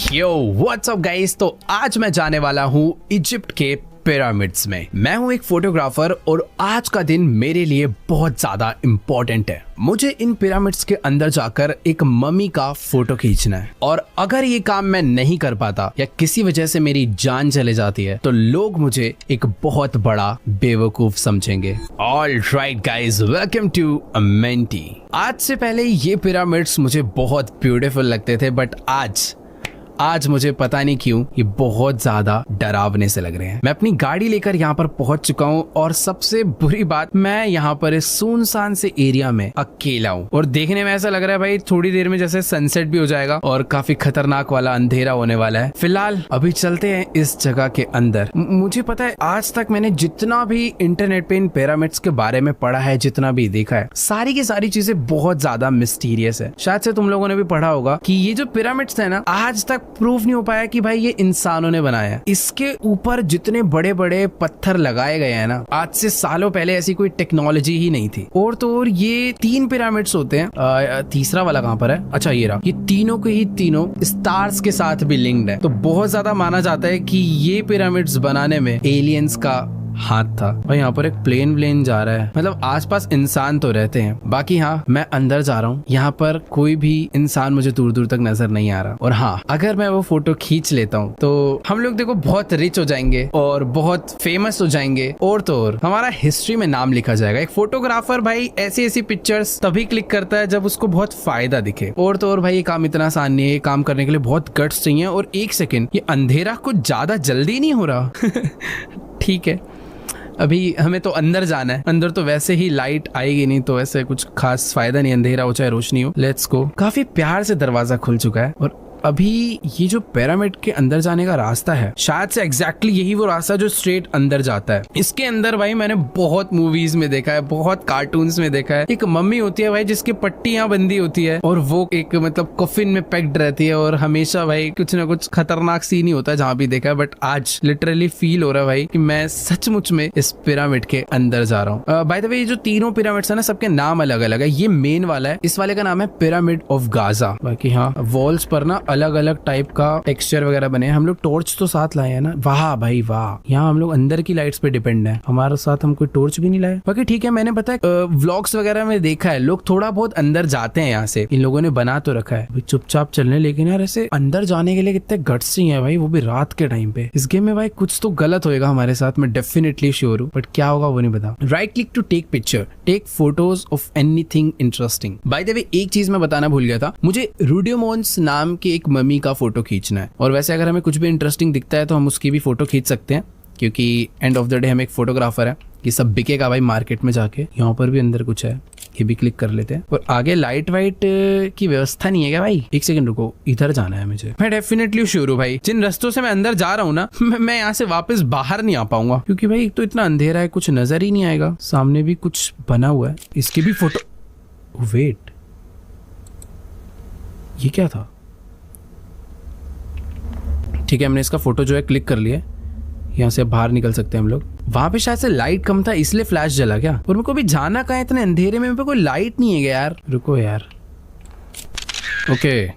Yo what's up guys. तो आज मैं जाने वाला हूँ इजिप्ट के पिरामिड्स में। मैं हूँ एक फोटोग्राफर और आज का दिन मेरे लिए बहुत ज्यादा इम्पोर्टेंट है। मुझे इन पिरामिड्स के अंदर जाकर एक मम्मी का फोटो खींचना है और अगर ये काम मैं नहीं कर पाता या किसी वजह से मेरी जान चले जाती है तो लोग मुझे एक बहुत बड़ा बेवकूफ समझेंगे। All right guys, welcome to Amenti. आज से पहले ये पिरामिड्स मुझे बहुत ब्यूटीफुल लगते थे बट आज मुझे पता नहीं क्यों ये बहुत ज्यादा डरावने से लग रहे हैं। मैं अपनी गाड़ी लेकर यहाँ पर पहुंच चुका हूँ और सबसे बुरी बात, मैं यहाँ पर इस सुनसान से एरिया में अकेला हूँ और देखने में ऐसा लग रहा है भाई थोड़ी देर में जैसे सनसेट भी हो जाएगा और काफी खतरनाक वाला अंधेरा होने वाला है। फिलहाल अभी चलते हैं इस जगह के अंदर। मुझे पता है आज तक मैंने जितना भी इंटरनेट पे इन पिरामिड्स के बारे में पढ़ा है, जितना भी देखा है, सारी की सारी चीजें बहुत ज्यादा मिस्टीरियस है। शायद से तुम लोगों ने भी पढ़ा होगा कि ये जो पिरामिड्स है ना, आज तक प्रूफ नहीं हो पाया कि भाई ये इंसानों ने बनाया है। इसके ऊपर जितने बड़े बड़े पत्थर लगाए गए हैं ना, आज से सालों पहले ऐसी कोई टेक्नोलॉजी ही नहीं थी। और तो और ये 3 पिरामिड्स होते हैं। तीसरा वाला कहाँ पर है? अच्छा ये रहा। ये तीनों के ही तीनों स्टार्स के साथ भी लिंक्ड है। तो बहुत ज्यादा माना जाता है कि ये पिरामिड्स बनाने में एलियंस का हाथ था। और यहाँ पर एक प्लेन जा रहा है, मतलब आसपास इंसान तो रहते हैं। बाकी हाँ, मैं अंदर जा रहा हूँ। यहाँ पर कोई भी इंसान मुझे दूर दूर तक नजर नहीं आ रहा। और हाँ, अगर मैं वो फोटो खींच लेता हूँ तो हम लोग देखो बहुत रिच हो जाएंगे और बहुत फेमस हो जाएंगे और तो और हमारा हिस्ट्री में नाम लिखा जाएगा। एक फोटोग्राफर भाई ऐसी पिक्चर्स तभी क्लिक करता है जब उसको बहुत फायदा दिखे। और तो और भाई ये काम इतना आसान नहीं है। ये काम करने के लिए बहुत गट्स चाहिए। और एक सेकेंड, ये अंधेरा कुछ ज्यादा जल्दी नहीं हो रहा? ठीक है, अभी हमें तो अंदर जाना है। अंदर तो वैसे ही लाइट आएगी नहीं तो वैसे कुछ खास फायदा नहीं, अंधेरा हो चाहे रोशनी हो। Let's go. काफी प्यार से दरवाजा खुल चुका है और अभी ये जो पिरामिड के अंदर जाने का रास्ता है, शायद से एग्जैक्टली यही वो रास्ता जो स्ट्रेट अंदर जाता है। इसके अंदर भाई मैंने बहुत मूवीज में देखा है, बहुत कार्टून्स में देखा है। एक मम्मी होती है भाई जिसकी पट्टी यहाँ बंदी होती है और वो एक मतलब कॉफिन में पैक्ड रहती है और हमेशा भाई कुछ ना कुछ खतरनाक सीन ही होता है जहाँ भी देखा है। बट आज लिटरली फील हो रहा है भाई कि मैं सचमुच में इस पिरामिड के अंदर जा रहा हूँ। बाय द वे, ये जो तीनों पिरामिड्स है ना, सबके नाम अलग अलग है। ये मेन वाला है, इस वाले का नाम है पिरामिड ऑफ गाजा। बाकी हाँ, वॉल्स पर ना अलग अलग टाइप का टेक्सचर वगैरह बने हैं। हम लोग टॉर्च तो साथ लाए हैं ना। वाह भाई वाह, यहाँ हम लोग अंदर की लाइट्स पे डिपेंड है, हमारे साथ हम कोई टॉर्च भी नहीं लाए। बाकी ठीक है, मैंने पता है व्लॉग्स वगैरह में देखा है लोग थोड़ा बहुत अंदर जाते हैं। यहाँ से इन लोगों ने बना तो रखा है चुपचाप चलने, लेकिन यार ऐसे अंदर जाने के लिए कितने गट्स चाहिए भाई, वो भी रात के टाइम पे। इस गेम में भाई कुछ तो गलत होएगा हमारे साथ, मैं डेफिनेटली श्योर हूँ, बट क्या होगा वो नहीं पता। Right click to take picture, take photos of anything interesting. By the way, एक चीज मैं बताना भूल गया था, मुझे रूडियोमोन्स नाम के एक मम्मी का फोटो खींचना है। और वैसे अगर हमें कुछ भी इंटरेस्टिंग दिखता है तो हम उसकी भी फोटो खींच सकते हैं, क्योंकि एंड ऑफ द डे हम एक फोटोग्राफर है। ये सब बिकेगा भाई मार्केट में जाके। यहाँ पर भी अंदर कुछ है, ये भी क्लिक कर लेते हैं। और आगे लाइट वाइट की व्यवस्था नहीं है क्या भाई? एक सेकंड रुको, इधर जाना है मुझे। मैं डेफिनेटली श्योर हूँ भाई, जिन रास्तों से मैं अंदर जा रहा हूँ ना, मैं यहाँ से वापस बाहर नहीं आ पाऊंगा, क्योंकि भाई एक तो इतना अंधेरा है, कुछ नजर ही नहीं आएगा। सामने भी कुछ बना हुआ है, इसकी भी फोटो। वेट, ये क्या था? ठीक है, हमने इसका फोटो जो है क्लिक कर लिया। यहाँ से बाहर निकल सकते हैं हम लोग। वहां पे शायद से लाइट कम था इसलिए फ्लैश जला क्या? और मेरे को भी जाना कहाँ है इतने अंधेरे में? मेरे पे कोई लाइट नहीं है क्या यार? रुको यार। ओके,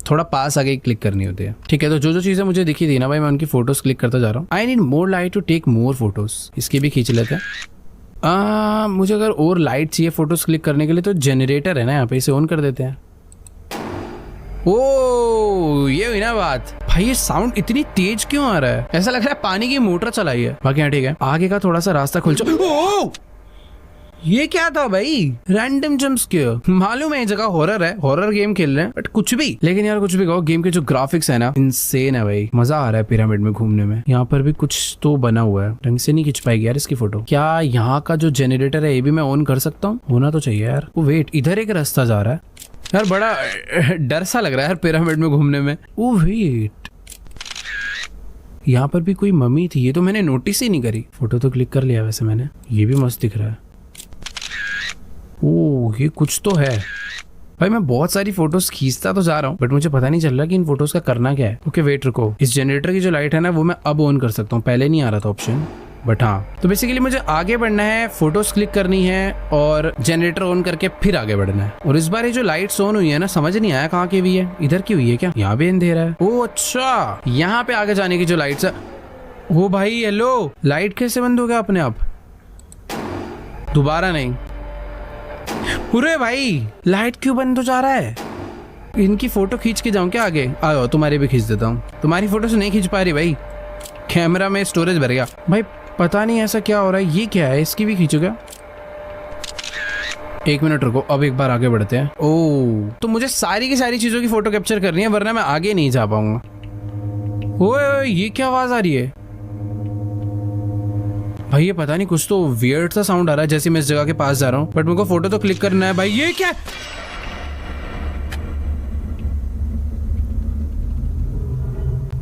थोड़ा पास आगे क्लिक करनी होती है। ठीक है, तो जो जो चीजें मुझे दिखी थी ना भाई, मैं उनकी फोटोज क्लिक करता जा रहा हूँ। I need more light to take more photos. इसकी भी खींच लेते हैं। मुझे अगर और लाइट चाहिए फोटोज क्लिक करने के लिए तो जनरेटर है ना यहाँ पे, इसे ऑन कर देते हैं। ओ, ये हुई ना बात। भाई ये साउंड इतनी तेज क्यों आ रहा है? ऐसा लग रहा है पानी की मोटर चलाई है। बाकी हाँ ठीक है, आगे का थोड़ा सा रास्ता खुल चुका। ये क्या था भाई? Random jump scare. मालूम है ये जगह हॉरर है, हॉरर गेम खेल रहे हैं, बट कुछ भी। लेकिन यार कुछ भी कहो, गेम के जो ग्राफिक्स है ना, इनसेन है भाई। मजा आ रहा है पिरामिड में घूमने में। यहाँ पर भी कुछ तो बना हुआ है, ढंग से नहीं खिंच पाएगी यार इसकी फोटो। क्या यहाँ का जो जनरेटर है ये भी मैं ऑन कर सकता हूँ? होना तो चाहिए यार। वो वेट, इधर एक रास्ता जा रहा है यार, बड़ा डर सा लग रहा है यार पिरामिड में घूमने में। ओ वेट, यहाँ पर भी कोई मम्मी थी, ये तो मैंने नोटिस ही नहीं करी। फोटो तो क्लिक कर लिया वैसे मैंने। ये भी मस्त दिख रहा है। ओह, ये कुछ तो है भाई। मैं बहुत सारी फोटोज खींचता तो जा रहा हूँ, बट मुझे पता नहीं चल रहा कि इन फोटोज का करना क्या है। ओके वेट रुको, इस जनरेटर की जो लाइट है ना वो मैं अब ऑन कर सकता हूँ, पहले नहीं आ रहा था ऑप्शन। बट हाँ, तो बेसिकली मुझे आगे बढ़ना है, फोटोज क्लिक करनी है और जनरेटर ऑन करके फिर आगे बढ़ना है। और इस बार ये जो लाइट्स ऑन हुई है ना, समझ नहीं आया कहाँ की हुई है, इधर की हुई है क्या? यहाँ भी अंधेरा है। ओ अच्छा, यहाँ पे आगे जाने की जो लाइट्स है। ओ भाई हेलो, लाइट कैसे बंद हो गया अपने आप? दोबारा नहीं। अरे भाई लाइट क्यों बंद हो जा रहा है? इनकी फोटो खींच के जाऊं क्या आगे? आओ तुम्हारी भी खींच देता हूँ। तुम्हारी फोटो से नहीं खींच पा रही भाई, कैमरा में स्टोरेज भर गया भाई। पता नहीं ऐसा क्या हो रहा है। ये क्या है, इसकी भी खींचो क्या? एक मिनट रुको, अब एक बार आगे बढ़ते हैं। ओ तो मुझे सारी की सारी चीजों की फोटो कैप्चर करनी है, वरना मैं आगे नहीं जा पाऊंगा। ओए ये क्या आवाज आ रही है भाई? ये पता नहीं, कुछ तो वियर्ड सा साउंड आ रहा है जैसे मैं इस जगह के पास जा रहा हूँ, बट मेरे को फोटो तो क्लिक करना है भाई। ये क्या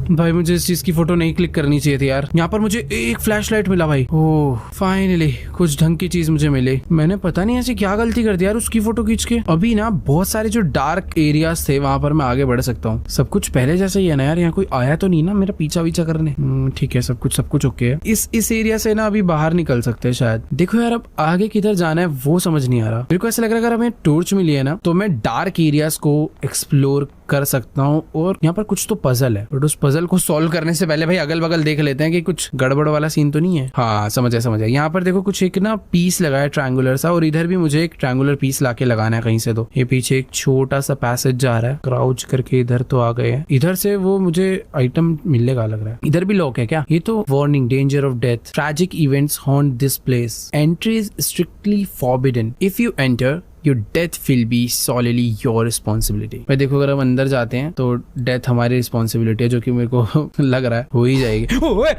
भाई, मुझे इस चीज की फोटो नहीं क्लिक करनी चाहिए थी यार। यहाँ पर मुझे एक फ्लैशलाइट मिला भाई। ओह फाइनली कुछ ढंग की चीज मुझे मिली। मैंने पता नहीं ऐसी क्या गलती कर दी यार उसकी फोटो खींच के। अभी ना बहुत सारे जो डार्क एरियाज थे वहां पर मैं आगे बढ़ सकता हूँ। सब कुछ पहले जैसा ही है ना यार, यहाँ कोई आया तो नहीं ना मेरा पीछा वीछा करने? ठीक है, सब कुछ ओके है। इस एरिया से ना अभी बाहर निकल सकते हैं शायद। देखो यार अब आगे किधर जाना है वो समझ नहीं आ रहा। मेरे को ऐसा लग रहा है अगर हमें टॉर्च मिली है ना तो मैं डार्क एरियाज को एक्सप्लोर कर सकता हूँ। और यहाँ पर कुछ तो पजल है, बट उस पजल को सॉल्व करने से पहले भाई अगल बगल देख लेते हैं कि कुछ गड़बड़ वाला सीन तो नहीं है। हाँ समझ आया। यहाँ पर देखो कुछ एक ना पीस लगा है ट्रायंगुलर सा, और इधर भी मुझे एक ट्रायंगुलर पीस लाके लगाना है कहीं से। तो ये पीछे एक छोटा सा पैसेज जा रहा है, क्राउच करके इधर तो आ गए हैं। इधर से वो मुझे आइटम मिलेगा लग रहा है। इधर भी लॉक है क्या? ये तो warning, danger of death, tragic events haunt this place, entry is strictly forbidden, if you enter your death will be solely your responsibility। भाई देखो अगर हम अंदर जाते हैं तो डेथ हमारी रिस्पॉन्सिबिलिटी है, जो कि मेरे को लग रहा है हो ही जाएगी। ओए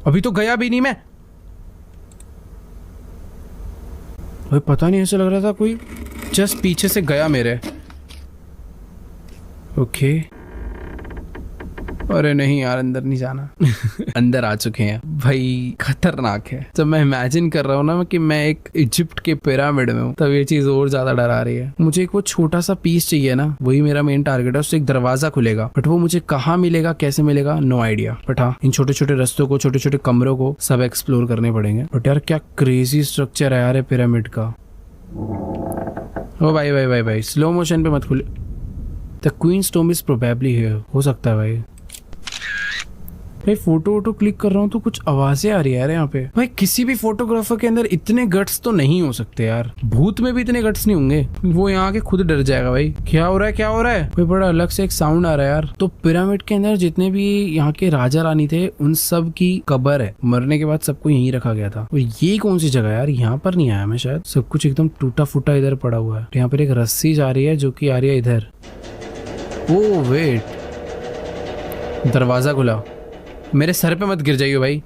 अभी तो गया भी नहीं मैं भाई, पता नहीं ऐसा लग रहा था कोई जस्ट पीछे से गया मेरे। ओके अरे नहीं यार, अंदर नहीं जाना। अंदर आ चुके हैं भाई, खतरनाक है। जब मैं इमेजिन कर रहा हूँ ना कि मैं एक इजिप्ट के पिरामिड में हूँ, तब ये चीज और ज्यादा डरा रही है। मुझे एक वो छोटा सा पीस चाहिए ना, वही मेरा मेन टारगेट है। उससे एक दरवाजा खुलेगा, बट वो मुझे कहाँ मिलेगा, कैसे मिलेगा, नो आइडिया। बट हाँ, इन छोटे छोटे रस्तों को, छोटे छोटे कमरों को सब एक्सप्लोर करने पड़ेंगे। बट यार क्या क्रेजी स्ट्रक्चर है यार पिरामिड का। ओ भाई भाई भाई भाई, स्लो मोशन पे मत खुले। The queen's tomb is probably here. हो सकता है भाई। भाई फोटो वोटो क्लिक कर रहा हूँ तो कुछ आवाजें आ रही है यार यहाँ पे। भाई किसी भी फोटोग्राफर के अंदर इतने गट्स तो नहीं हो सकते यार, भूत में भी इतने गट्स नहीं होंगे। वो यहाँ के खुद डर जाएगा भाई। क्या हो रहा है, क्या हो रहा है? भाई बड़ा अलग से एक साउंड आ रहा है यार। तो पिरामिड के अंदर जितने भी यहाँ के राजा रानी थे उन सब की कब्र है, मरने के बाद सबको यहीं रखा गया था। और ये कौन सी जगह यार? यहाँ पर नहीं आया मैं शायद। सब कुछ एकदम टूटा फूटा इधर पड़ा हुआ है। यहाँ पर एक रस्सी जा रही है जो की आ रही है इधर। ओ वेट, दरवाजा खुला। मेरे सर पे मत गिर जाइए भाई।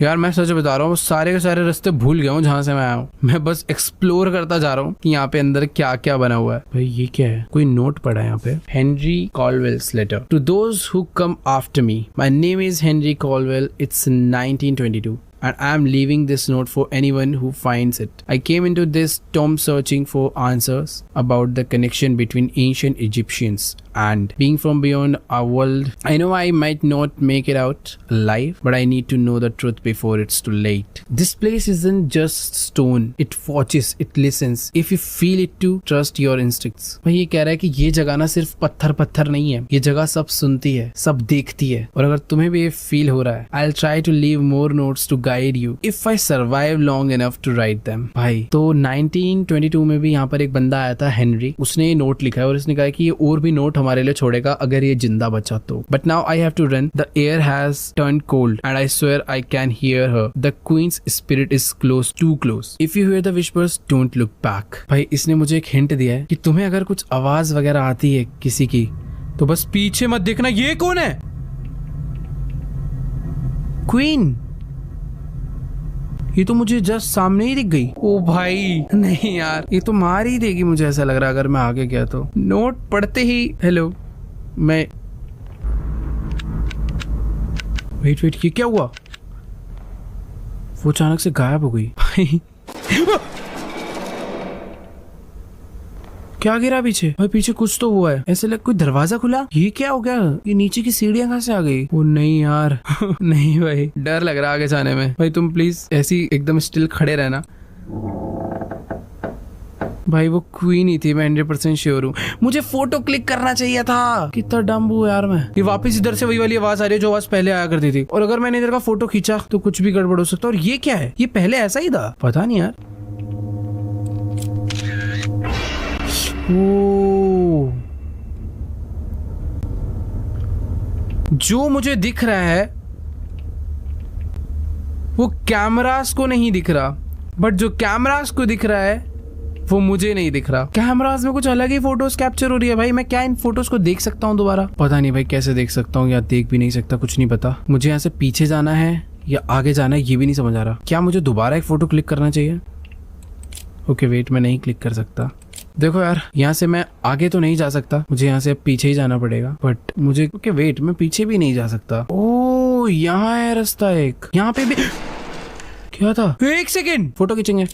यार मैं सच बता रहा हूँ, सारे के सारे रास्ते भूल गया हूँ जहाँ से मैं आया हूँ। मैं बस एक्सप्लोर करता जा रहा हूँ कि यहाँ पे अंदर क्या क्या बना हुआ है। भाई ये क्या है? कोई नोट पड़ा है यहाँ पे। Henry Caldwell's letter to those who come after me, my name is Henry Caldwell, it's 1922 and I am leaving this note for anyone who finds it. I came into this tomb searching for answers about the connection between ancient Egyptians and being from beyond our world. I know I might not make it out alive, but I need to know the truth before it's too late. This place isn't just stone. It watches, it listens. If you feel it too, trust your instincts. भाई ये कह रहा है कि ये जगह ना सिर्फ पत्थर नहीं है, ये जगह सब सुनती है, सब देखती है। और अगर तुम्हें भी ये फील हो रहा है, I'll try to leave more notes to guide you if I survive long enough to write them. भाई तो 1922 में भी यहाँ पर एक बंदा आया था हेनरी, उसने ये नोट लिखा है और इसने कहा कि ये और भी नोट हमारे लिए छोड़ेगा अगर ये जिंदा बचा तो। But now I have to run. The air has turned cold and I swear I can hear her. The queen's spirit is close, too close. If you hear the whispers, don't look back. भाई इसने मुझे एक hint दिया है कि तुम्हें अगर कुछ आवाज वगैरह आती है किसी की तो बस पीछे मत देखना। ये कौन है? क्वीन। ये तो मुझे जस्ट सामने ही दिख गई। ओ भाई नहीं यार, ये तो मार ही देगी मुझे ऐसा लग रहा है अगर मैं आगे गया तो। नोट पढ़ते ही हेलो मैं वेट ये क्या हुआ? वो अचानक से गायब हो गई भाई। क्या गिरा पीछे? भाई पीछे कुछ तो हुआ है, ऐसे लग कोई दरवाजा खुला। ये क्या हो गया? ये नीचे की सीढ़ियां कहाँ से आ गई? ओ नहीं यार नहीं भाई, डर लग रहा है आगे जाने में। भाई तुम प्लीज ऐसी एकदम स्टिल खड़े रहना। भाई वो क्वीन ही थी, मैं 100% श्योर हूँ। मुझे फोटो क्लिक करना चाहिए था। कितना डम्ब हूँ यार मैं। ये वापस इधर से वही वाली आवाज आ रही है जो आवाज पहले आया करती थी। और अगर मैंने इधर का फोटो खींचा तो कुछ भी गड़बड़ हो सकता है। और ये क्या है? ये पहले ऐसा ही था? पता नहीं यार। ओ, जो मुझे दिख रहा है वो कैमरास को नहीं दिख रहा, बट जो कैमरास को दिख रहा है वो मुझे नहीं दिख रहा। कैमरास में कुछ अलग ही फोटोज कैप्चर हो रही है। भाई मैं क्या इन फोटोज को देख सकता हूँ दोबारा? पता नहीं भाई कैसे देख सकता हूँ, या देख भी नहीं सकता, कुछ नहीं पता। मुझे यहाँ से पीछे जाना है या आगे जाना है ये भी नहीं समझ आ रहा। क्या मुझे दोबारा एक फोटो क्लिक करना चाहिए? ओके वेट, मैं नहीं क्लिक कर सकता। देखो यार, यहाँ से मैं आगे तो नहीं जा सकता, मुझे यहाँ से अब पीछे ही जाना पड़ेगा। बट मुझे ओके वेट, मैं पीछे भी नहीं जा सकता। ओ यहाँ है रास्ता एक। यहाँ पे भी क्या था? एक सेकेंड, फोटो खींचेंगे।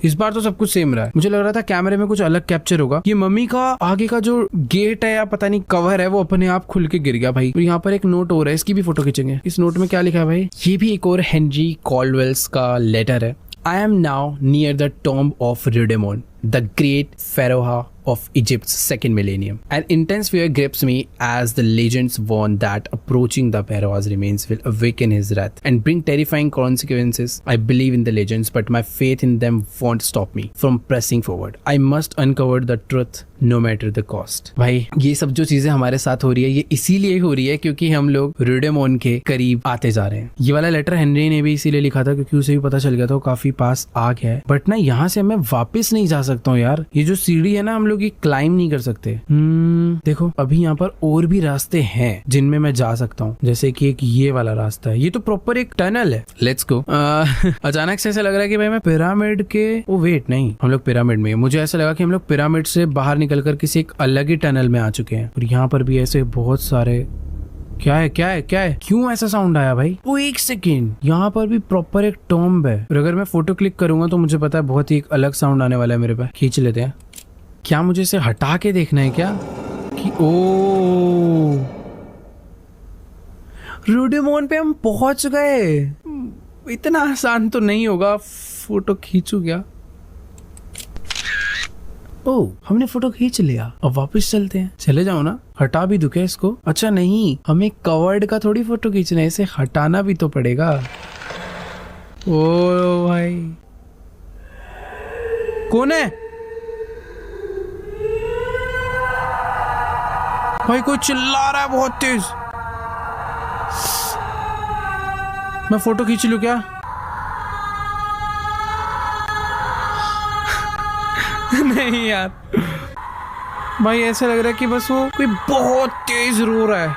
इस बार तो सब कुछ सेम रहा है। मुझे लग रहा था कैमरे में कुछ अलग कैप्चर होगा। ये मम्मी का आगे का जो गेट है या पता नहीं कवर है वो अपने आप खुल के गिर गया भाई। और यहाँ पर एक नोट हो रहा है, इसकी भी फोटो खींचेंगे। इस नोट में क्या लिखा है भाई? ये भी एक और हेनरी कॉल्डवेल्स का लेटर है। I am now near the tomb of Rudimon, the great pharaoh of Egypt's second millennium. An intense fear grips me as the legends warn that approaching the pharaoh's remains will awaken his wrath and bring terrifying consequences. I believe in the legends, but my faith in them won't stop me from pressing forward. I must uncover the truth no matter the cost. भाई ये सब जो चीजें हमारे साथ हो रही है ये इसीलिए हो रही है क्योंकि हम लोग रुडेमोन के करीब आते जा रहे हैं। ये वाला लेटर हेनरी ने भी इसीलिए लिखा था क्योंकि उसे भी पता चल गया था वो काफी पास आ गया है। बट ना यहाँ से मैं वापस नहीं जा सकता हूँ यार। ये जो सीढ़ी है ना, हम लोग ये क्लाइम नहीं कर सकते। देखो अभी यहाँ पर और भी रास्ते हैं जिनमें मैं जा सकता हूँ, जैसे कि एक ये वाला रास्ता है। ये तो प्रॉपर एक टनल है। Let's go. अचानक से ऐसा लग रहा है कि भाई मैं पिरामिड के वेट नहीं, हम लोग पिरामिड में। मुझे ऐसा लगा कि हम लोग पिरामिड से बाहर निकलकर किसी एक अलग ही टनल में आ चुके हैं। और यहाँ पर भी ऐसे बहुत सारे क्या है क्या है क्या है? क्यों ऐसा साउंड आया भाई? वो एक सेकेंड, यहाँ पर भी प्रॉपर एक टॉम्ब है। और अगर मैं फोटो क्लिक करूंगा तो मुझे पता है बहुत ही एक अलग साउंड आने वाला है मेरे पे। खींच लेते हैं। क्या मुझे इसे हटा के देखना है क्या? कि ओ रुडेमोन पे हम पहुंच गए। इतना आसान तो नहीं होगा। फोटो खींचू क्या? ओ हमने फोटो खींच लिया, अब वापस चलते हैं। चले जाओ ना, हटा भी दुखे इसको। अच्छा नहीं, हमें कवर्ड का थोड़ी फोटो खींचना है, इसे हटाना भी तो पड़ेगा। ओ भाई कौन है भाई? कोई चिल्ला रहा है बहुत तेज। मैं फोटो खींच लूं क्या? नहीं यार भाई, ऐसा लग रहा है कि बस वो कोई बहुत तेज रो रहा है।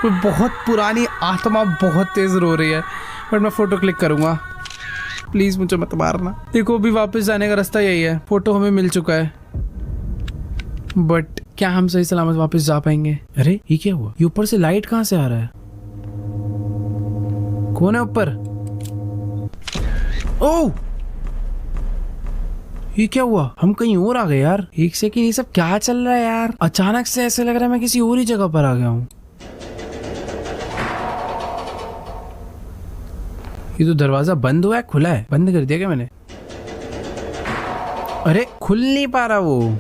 कोई बहुत पुरानी आत्मा बहुत तेज रो रही है। बट मैं फोटो क्लिक करूंगा। प्लीज मुझे मत मारना। देखो अभी वापस जाने का रास्ता यही है। फोटो हमें मिल चुका है, बट क्या हम सही सलामत वापस जा पाएंगे? अरे ये क्या हुआ? ये ऊपर से लाइट कहाँ से आ रहा है? कौन है ऊपर? ओह ये क्या हुआ? हम कहीं और आ गए यार। एक सेकंड, ये सब क्या चल रहा है यार? अचानक से ऐसे लग रहा है मैं किसी और ही जगह पर आ गया हूँ। ये तो दरवाजा बंद हुआ है, खुला है? बंद कर दिया क्या मैंने? अरे खुल नहीं पा रहा वो।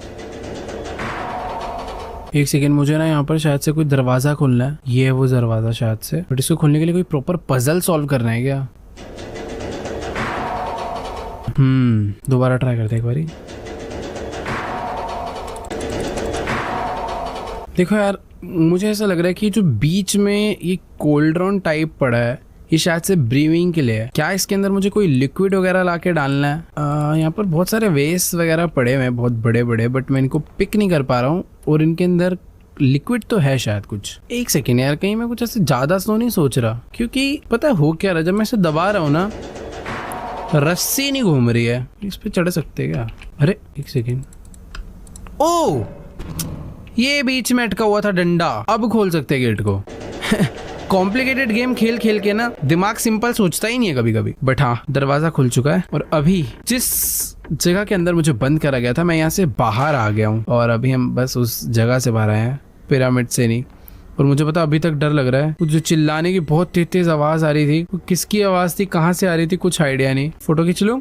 एक सेकेंड, मुझे ना यहाँ पर शायद से कोई दरवाजा खोलना है। ये है वो दरवाजा शायद से, बट इसको खोलने के लिए कोई प्रॉपर पजल सॉल्व करना है क्या? दोबारा ट्राई करते हैं एक बारी। देखो यार, मुझे ऐसा लग रहा है कि जो बीच में ये कोल्ड्रॉन टाइप पड़ा है ये शायद से ब्रीविंग के लिए है। क्या इसके अंदर मुझे कोई लिक्विड वगैरह लाके डालना है? यहाँ पर बहुत सारे वेस्ट वगैरह पड़े हुए हैं, बहुत बड़े बड़े, बट मैं इनको पिक नहीं कर पा रहा हूँ। और इनके अंदर लिक्विड तो है शायद कुछ। एक सेकेंड यार, कहीं मैं कुछ ऐसे ज्यादा तो नहीं सोच रहा, क्योंकि पता हो क्या रहा, जब मैं इसे दबा रहा हूँ ना रस्सी नहीं घूम रही है। इस पे चढ़ सकते क्या? अरे एक सेकेंड, ओ ये बीच में अटका हुआ था डंडा, अब खोल सकते हैं गेट को। कॉम्प्लिकेटेड गेम खेल खेल के ना दिमाग सिंपल सोचता ही नहीं है कभी कभी। बट हाँ, दरवाजा खुल चुका है और अभी जिस जगह के अंदर मुझे बंद करा गया था मैं यहाँ से बाहर आ गया हूँ और अभी हम बस उस जगह से बाहर आए हैं, पिरामिड से नहीं। और मुझे पता अभी तक डर लग रहा है। कुछ जो चिल्लाने की बहुत तेज तेज आवाज आ रही थी, किसकी आवाज थी, कहाँ से आ रही थी, कुछ आइडिया नहीं। फोटो खींच लो।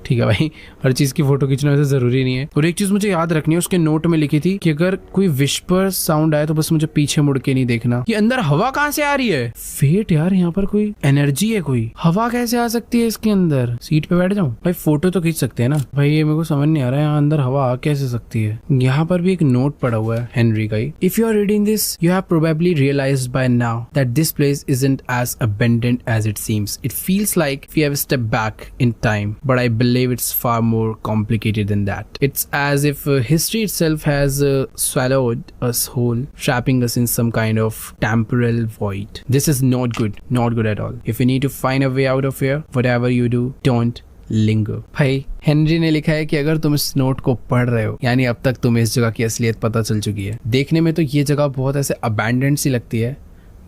ठीक है भाई, हर चीज की फोटो खींचना वैसे जरूरी नहीं है। और एक चीज मुझे याद रखनी है, उसके नोट में लिखी थी कि अगर कोई विस्पर साउंड आए तो बस मुझे पीछे मुड़ के नहीं देखना। ये अंदर हवा कहाँ से आ रही है? फेट यार, यहाँ पर कोई एनर्जी है, कोई हवा कैसे आ सकती है इसके अंदर? सीट पे बैठ जाऊं भाई? फोटो तो खींच सकते हैं ना भाई, ये मेरे को समझ नहीं आ रहा है यहाँ अंदर हवा आ कैसे सकती है। यहाँ पर भी एक नोट पड़ा हुआ है हेनरी का ही। If you are reading this you have probably realised by now that this place isn't as abundant as it seems. It feels like we have stepped back in time, but I believe it's far more complicated than that. It's as if history itself has swallowed us whole, trapping us in some kind of temporal void. This is not good at all. If you need to find a way out of here, whatever you do, don't linger. भाई Henry ने लिखा है कि अगर तुम इस note को पढ़ रहे हो, यानी अब तक तुम्हें इस जगह की असलियत पता चल चुकी है। देखने में तो ये जगह बहुत ऐसे अबैंडन्ड सी लगती है,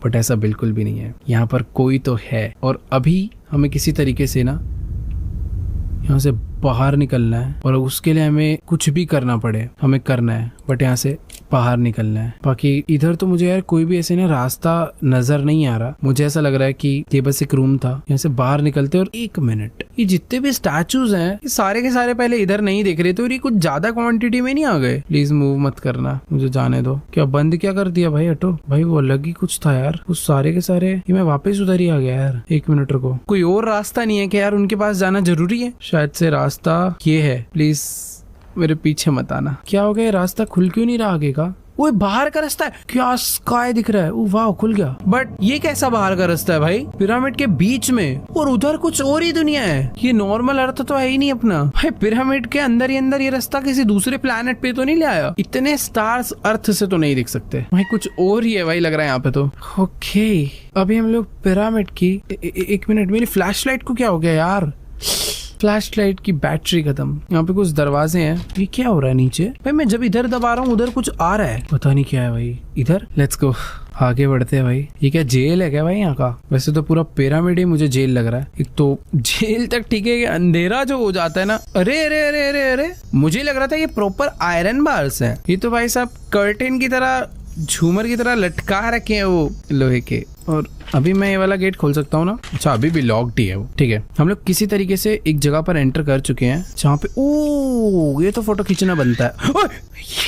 बट ऐसा बिल्कुल भी नहीं है। यहाँ पर कोई तो है और अभी हमें किसी तरीके से ना यहाँ से बाहर निकलना है और उसके लिए हमें कुछ भी करना पड़े हमें करना है, बट यहाँ से बाहर निकलना है। बाकी इधर तो मुझे यार कोई भी ऐसे ना रास्ता नजर नहीं आ रहा। मुझे ऐसा लग रहा है कि ये बस एक रूम था, यहाँ से बाहर निकलते। और एक मिनट, ये जितने भी स्टैचूज हैं ये सारे के सारे पहले इधर नहीं दिख रहे थे और ये कुछ ज्यादा क्वांटिटी में नहीं आ गए। प्लीज मूव मत करना, मुझे जाने दो। क्या बंद क्या कर दिया भाई? हटो भाई, वो अलग ही कुछ था यार। उस सारे के सारे ये मैं वापस उधर ही आ गया यार। एक मिनट रुको, कोई और रास्ता नहीं है कि यार उनके पास जाना जरूरी है? शायद से रास्ता ये है। प्लीज मेरे पीछे मत आना। क्या हो गया, रास्ता खुल क्यों नहीं रहा आगे का? वो बाहर का रास्ता है क्या? स्काई दिख रहा है, वाह खुल गया। बट ये कैसा बाहर का रास्ता है भाई? पिरामिड के बीच में और उधर कुछ और ही दुनिया है। ये नॉर्मल अर्थ तो है ही नहीं अपना भाई। पिरामिड के अंदर ही अंदर ये रास्ता किसी दूसरे प्लेनेट पे तो नहीं ले आया? इतने स्टार्स अर्थ से तो नहीं दिख सकते भाई, कुछ और ही है भाई लग रहा है यहाँ पे तो। ओके, अभी हम लोग पिरामिड की एक मिनट, मेरी फ्लैश लाइट को क्या हो गया यार? फ्लैश लाइट की बैटरी खत्म। यहाँ पे कुछ दरवाजे हैं। ये क्या हो रहा है नीचे भाई? मैं जब इधर दबा रहा हूँ उधर कुछ आ रहा है, पता नहीं क्या है भाई। इधर लेट्स गो, आगे बढ़ते हैं भाई। ये क्या जेल है क्या भाई यहाँ का? वैसे तो पूरा पिरामिड ही मुझे जेल लग रहा है। एक तो जेल तक ठीक है, अंधेरा जो हो जाता है ना, अरे अरे अरे अरे अरे, मुझे लग रहा था ये प्रॉपर आयरन बार्स है। ये तो भाई साहब कर्टेन की तरह, झूमर की तरह लटका रखे हैं वो लोहे के। और अभी मैं ये वाला गेट खोल सकता हूँ ना? अच्छा, अभी भी लॉक्ड ही है वो। ठीक है, हम लोग किसी तरीके से एक जगह पर एंटर कर चुके हैं जहाँ पे ओ ये तो फोटो खींचना बनता है।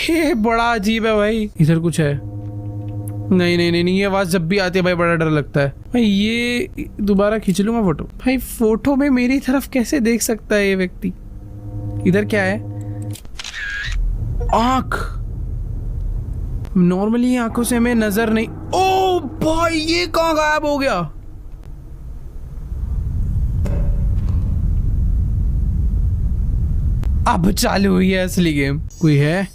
ये बड़ा अजीब है भाई। इधर कुछ है? नहीं नहीं नहीं नहीं, ये आवाज जब भी आती है भाई बड़ा डर लगता है भाई। ये दोबारा खींच लूंगा फोटो भाई? फोटो में मेरी तरफ कैसे देख सकता है ये व्यक्ति? इधर क्या है? आंख। नॉर्मली आंखों से हमें नजर नहीं। ओ भाई, ये कहाँ गायब हो गया? अब चालू हुई है असली गेम। कोई है?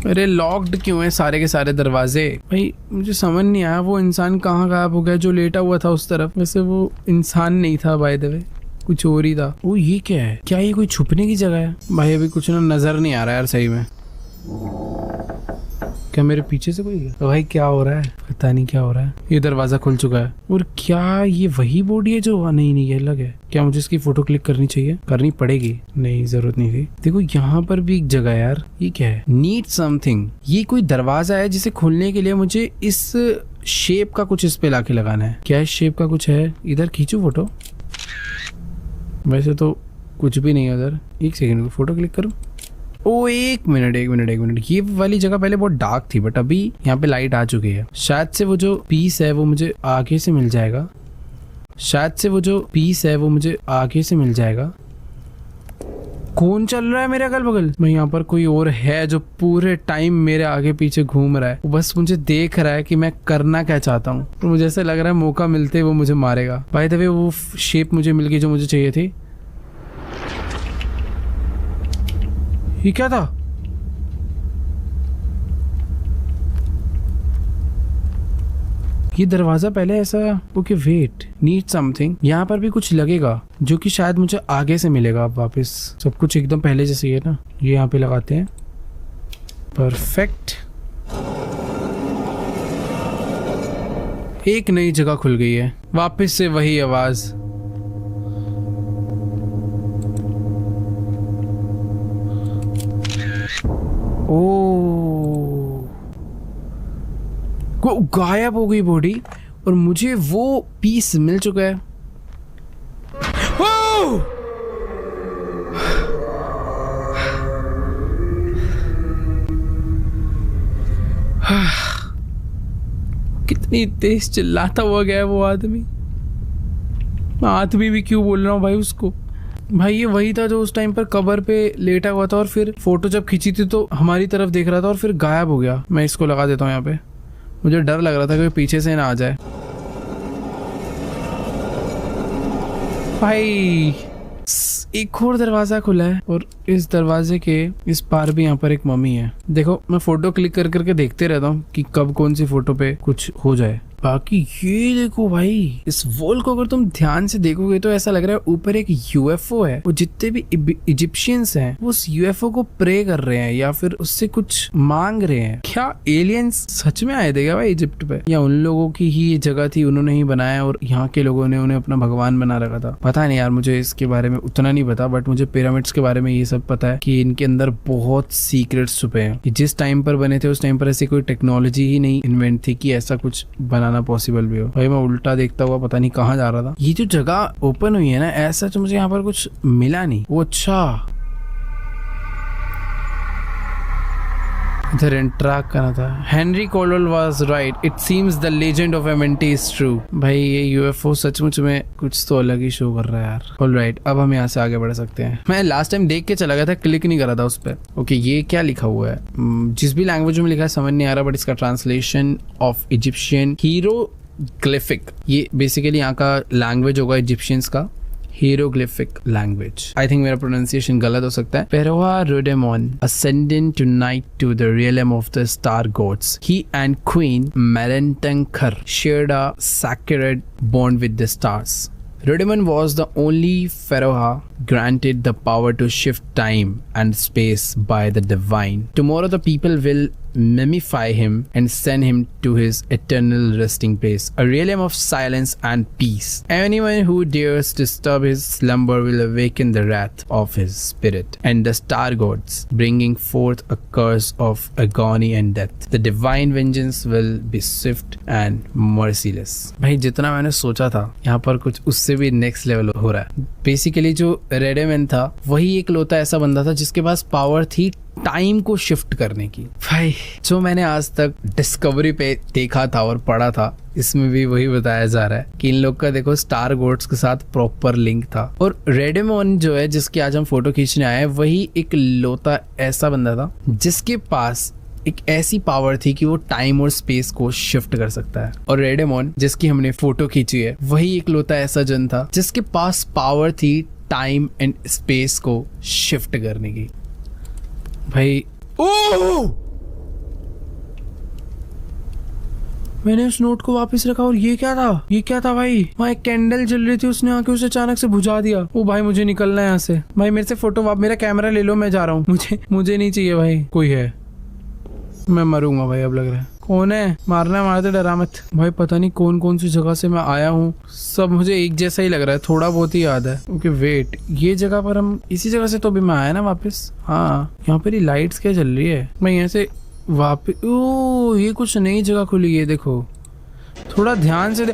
अरे लॉक्ड क्यों है सारे के सारे दरवाजे भाई? मुझे समझ नहीं आया वो इंसान कहाँ गायब हो गया जो लेटा हुआ था उस तरफ। वैसे वो इंसान नहीं था बाय द वे, कुछ और ही था। ओ ये क्या है? क्या ये कोई छुपने की जगह है भाई? अभी कुछ ना नजर नहीं आ रहा यार सही में। क्या मेरे पीछे से कोई है? तो भाई क्या हो रहा है? पता नहीं क्या हो रहा है। ये दरवाजा खुल चुका है। और क्या ये वही बॉडी है जो? नहीं नहीं, ये अलग है। क्या मुझे इसकी फोटो क्लिक करनी चाहिए? करनी पड़ेगी? नहीं, जरूरत नहीं थी। देखो यहाँ पर भी एक जगह है यार। ये क्या है? Need something. ये कोई दरवाजा है जिसे खोलने के लिए मुझे इस शेप का कुछ इस पे लाके लगाना है। क्या इस शेप का कुछ है? इधर खींचू फोटो? वैसे तो कुछ भी नहीं है उधर। एक सेकंड को फोटो क्लिक करूं। ओ एक मिनट एक मिनट एक मिनट, ये वाली जगह पहले बहुत डार्क थी बट अभी यहाँ पे लाइट आ चुकी है। शायद से वो जो पीस है वो मुझे आगे से मिल जाएगा। शायद से वो जो पीस है वो मुझे आगे से मिल जाएगा। कौन चल रहा है मेरे अगल बगल? मैं यहाँ पर कोई और है जो पूरे टाइम मेरे आगे पीछे घूम रहा है। वो बस मुझे देख रहा है कि मैं करना क्या चाहता हूँ। तो मुझे ऐसा लग रहा है मौका मिलते वो मुझे मारेगा। बाय द वे वो शेप मुझे मिल गई जो मुझे चाहिए थी। ये क्या था? ये दरवाजा पहले ऐसा। Okay wait, need something. यहाँ पर भी कुछ लगेगा जो कि शायद मुझे आगे से मिलेगा। अब वापस सब कुछ एकदम पहले जैसे ही है ना। ये यहाँ पे लगाते हैं। परफेक्ट। एक नई जगह खुल गई है, वापस से वही आवाज। ओ, गायब हो गई बॉडी और मुझे वो पीस मिल चुका है। ओ! कितनी तेज चिल्लाता हुआ गया वो आदमी। मैं आदमी भी क्यों बोल रहा हूँ भाई उसको। भाई ये वही था जो उस टाइम पर कबर पे लेटा हुआ था और फिर फोटो जब खींची थी तो हमारी तरफ देख रहा था और फिर गायब हो गया। मैं इसको लगा देता हूँ यहाँ पे, मुझे डर लग रहा था कि पीछे से ना आ जाए। भाई एक और दरवाजा खुला है और इस दरवाजे के इस पार भी यहाँ पर एक मम्मी है। देखो मैं फोटो क्लिक कर करके देखते रहता हूँ कि कब कौन सी फोटो पे कुछ हो जाए। बाकी ये देखो भाई, इस वॉल को अगर तुम ध्यान से देखोगे तो ऐसा लग रहा है ऊपर एक यूएफओ है। वो जितने भी इजिप्शियंस हैं वो उस यूएफओ को प्रे कर रहे हैं या फिर उससे कुछ मांग रहे हैं। क्या एलियंस सच में आए थे क्या भाई इजिप्ट पे, या उन लोगों की ही ये जगह थी, उन्होंने ही बनाया और यहाँ के लोगों ने उन्हें अपना भगवान बना रखा था। पता नहीं यार, मुझे इसके बारे में उतना नहीं पता, बट मुझे पिरामिड्स के बारे में ये सब पता है कि इनके अंदर बहुत सीक्रेट्स छुपे हैं। जिस टाइम पर बने थे उस टाइम पर ऐसी कोई टेक्नोलॉजी ही नहीं इन्वेंट थी कि ऐसा कुछ बनाना पॉसिबल भी हो। भाई मैं उल्टा देखता हुआ पता नहीं कहाँ जा रहा था। ये जो जगह ओपन हुई है ना, ऐसा तो मुझे यहाँ पर कुछ मिला नहीं। वो अच्छा इधर इंटरैक्ट करना था। Henry Caldwell was right, it seems the legend of Amenti is true. भाई ये यूएफओ सचमुच में कुछ तो अलग ही शो कर रहा है यार। ऑलराइट, अब हम यहाँ से आगे बढ़ सकते हैं। मैं लास्ट टाइम देख के चला गया था, क्लिक नहीं करा था उस पर। ओके, ये क्या लिखा हुआ है? जिस भी लैंग्वेज में लिखा है समझ नहीं आ रहा, बट इसका ट्रांसलेशन ऑफ इजिप्शियन हीरोग्लिफिक, ये बेसिकली यहाँ का लैंग्वेज होगा इजिप्शियंस का, hieroglyphic language. I think मेरा pronunciation गलत हो सकता है। Pharaoh Rhodemon ascended tonight to the realm of the star gods. He and Queen Merentenkar shared a sacred bond with the stars. Rhodemon was the only pharaoh granted the power to shift time and space by the divine. Tomorrow the people will mummify him and send him to his eternal resting place, a realm of silence and peace. Anyone who dares disturb his slumber will awaken the wrath of his spirit and the star gods, bringing forth a curse of agony and death. The divine vengeance will be swift and merciless. भाई जितना मैंने सोचा था यहाँ पर कुछ उससे भी नेक्स्ट लेवल हो रहा है। बेसिकली जो रेडेमैन था वही एक लौता ऐसा बंदा था जिसके पास पावर थी टाइम को शिफ्ट करने की। भाई जो मैंने आज तक डिस्कवरी पे देखा था और पढ़ा था, इसमें भी वही बताया जा रहा है कि इन लोग का देखो स्टार गोड्स के साथ प्रॉपर लिंक था। और रेडेमोन जो है जिसकी आज हम फोटो खींचने आए हैं, वही एक लौता ऐसा बंदा था जिसके पास एक ऐसी पावर थी कि वो टाइम और स्पेस को शिफ्ट कर सकता है। और रेडेमोन जिसकी हमने फोटो खींची है, वही एक लौता ऐसा जन था जिसके पास पावर थी टाइम एंड स्पेस को शिफ्ट करने की। भाई मैंने उस नोट को वापस रखा और ये क्या था? ये क्या था भाई? वहाँ एक कैंडल जल रही थी, उसने आके उसे अचानक से बुझा दिया। ओ भाई मुझे निकलना है यहाँ से। भाई मेरे से फोटो, मेरा कैमरा ले लो, मैं जा रहा हूँ। मुझे नहीं चाहिए भाई। कोई है, मैं मरूंगा भाई अब लग रहा है। कौन है? मारना मारते, डरा मत भाई। पता नहीं कौन कौन सी जगह से मैं आया हूँ, सब मुझे एक जैसा ही लग रहा है, थोड़ा बहुत ही याद है। ओके वेट, ये जगह पर हम इसी जगह से तो अभी मैं आया ना वापस। हाँ, यहाँ पर ही लाइट्स क्या चल रही है। मैं यहाँ से वापस, ओ ये कुछ नई जगह खुली है, देखो थोड़ा ध्यान से